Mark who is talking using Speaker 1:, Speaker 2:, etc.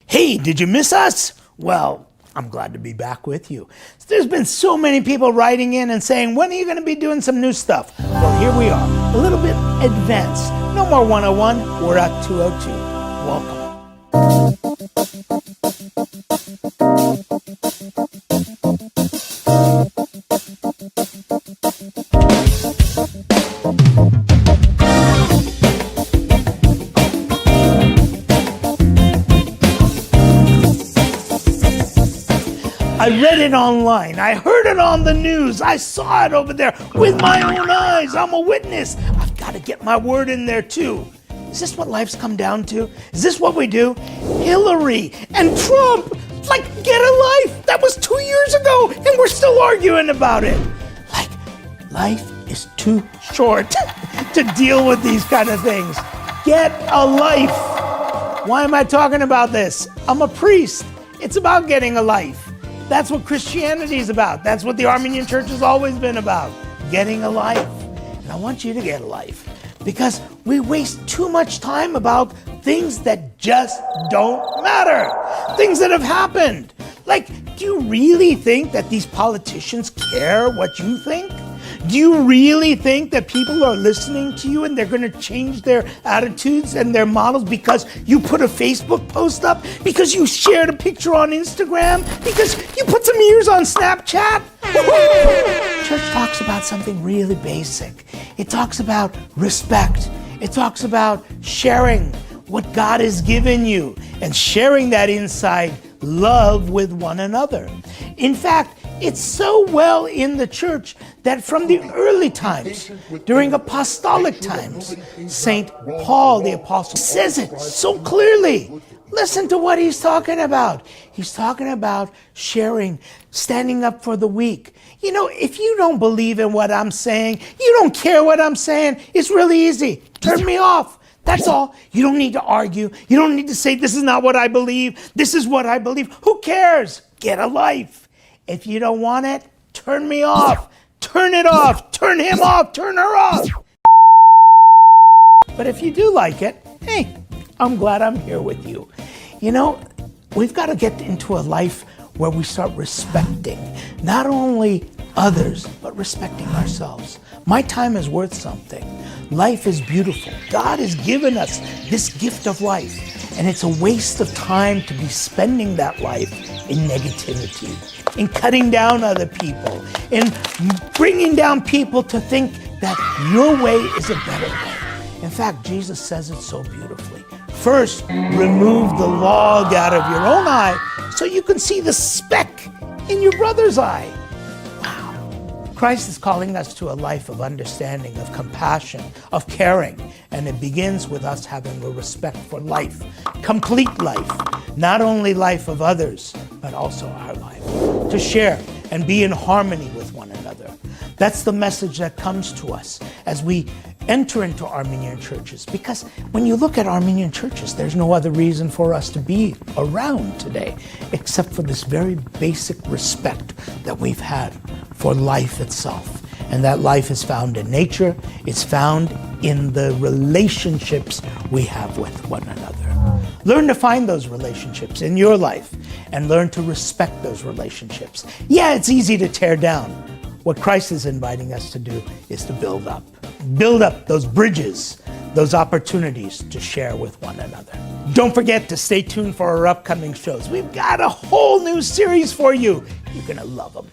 Speaker 1: Hey, did you miss us? Well, I'm glad to be back with you. There's been so many people writing in and saying, when are you going to be doing some new stuff? Well, here we are, a little bit advanced. No more 101, we're at 202. Welcome. I read it online, I heard it on the news, I saw it over there with my own eyes, I'm a witness. I've got to get my word in there too. Is this what life's come down to? Is this what we do? Hillary and Trump, like, get a life. That was 2 years ago and we're still arguing about it. Like, life is too short to deal with these kind of things. Get a life. Why am I talking about this? I'm a priest. It's about getting a life. That's what Christianity is about. That's what the Armenian Church has always been about, getting a life. And I want you to get a life because we waste too much time about things that just don't matter, things that have happened. Like, do you really think that these politicians care what you think? Do you really think that people are listening to you and they're going to change their attitudes and their models because you put a Facebook post up, because you shared a picture on Instagram, because you put some ears on Snapchat? Church talks about something really basic. It talks about respect. It talks about sharing what God has given you and sharing that inside love with one another. In fact, it's so well in the church that from the early times, during apostolic times, St. Paul the Apostle says it so clearly. Listen to what he's talking about. He's talking about sharing, standing up for the weak. You know, if you don't believe in what I'm saying, you don't care what I'm saying, it's really easy. Turn me off. That's all. You don't need to argue. You don't need to say, this is not what I believe. This is what I believe. Who cares? Get a life. If you don't want it, turn me off. Turn it off. Turn him off. Turn her off. But if you do like it, hey, I'm glad I'm here with you. You know, we've got to get into a life where we start respecting not only others, but respecting ourselves. My time is worth something. Life is beautiful. God has given us this gift of life, and it's a waste of time to be spending that life in negativity, in cutting down other people, in bringing down people to think that your way is a better way. In fact, Jesus says it so beautifully. First, remove the log out of your own eye so you can see the speck in your brother's eye. Christ is calling us to a life of understanding, of compassion, of caring, and it begins with us having a respect for life, complete life, not only life of others, but also our life, to share and be in harmony with one another. That's the message that comes to us as we enter into Armenian churches, because when you look at Armenian churches, there's no other reason for us to be around today except for this very basic respect that we've had for life itself. And that life is found in nature, it's found in the relationships we have with one another. Learn to find those relationships in your life and learn to respect those relationships. Yeah, it's easy to tear down. What Christ is inviting us to do is to build up. Build up those bridges, those opportunities to share with one another. Don't forget to stay tuned for our upcoming shows. We've got a whole new series for you. You're going to love them.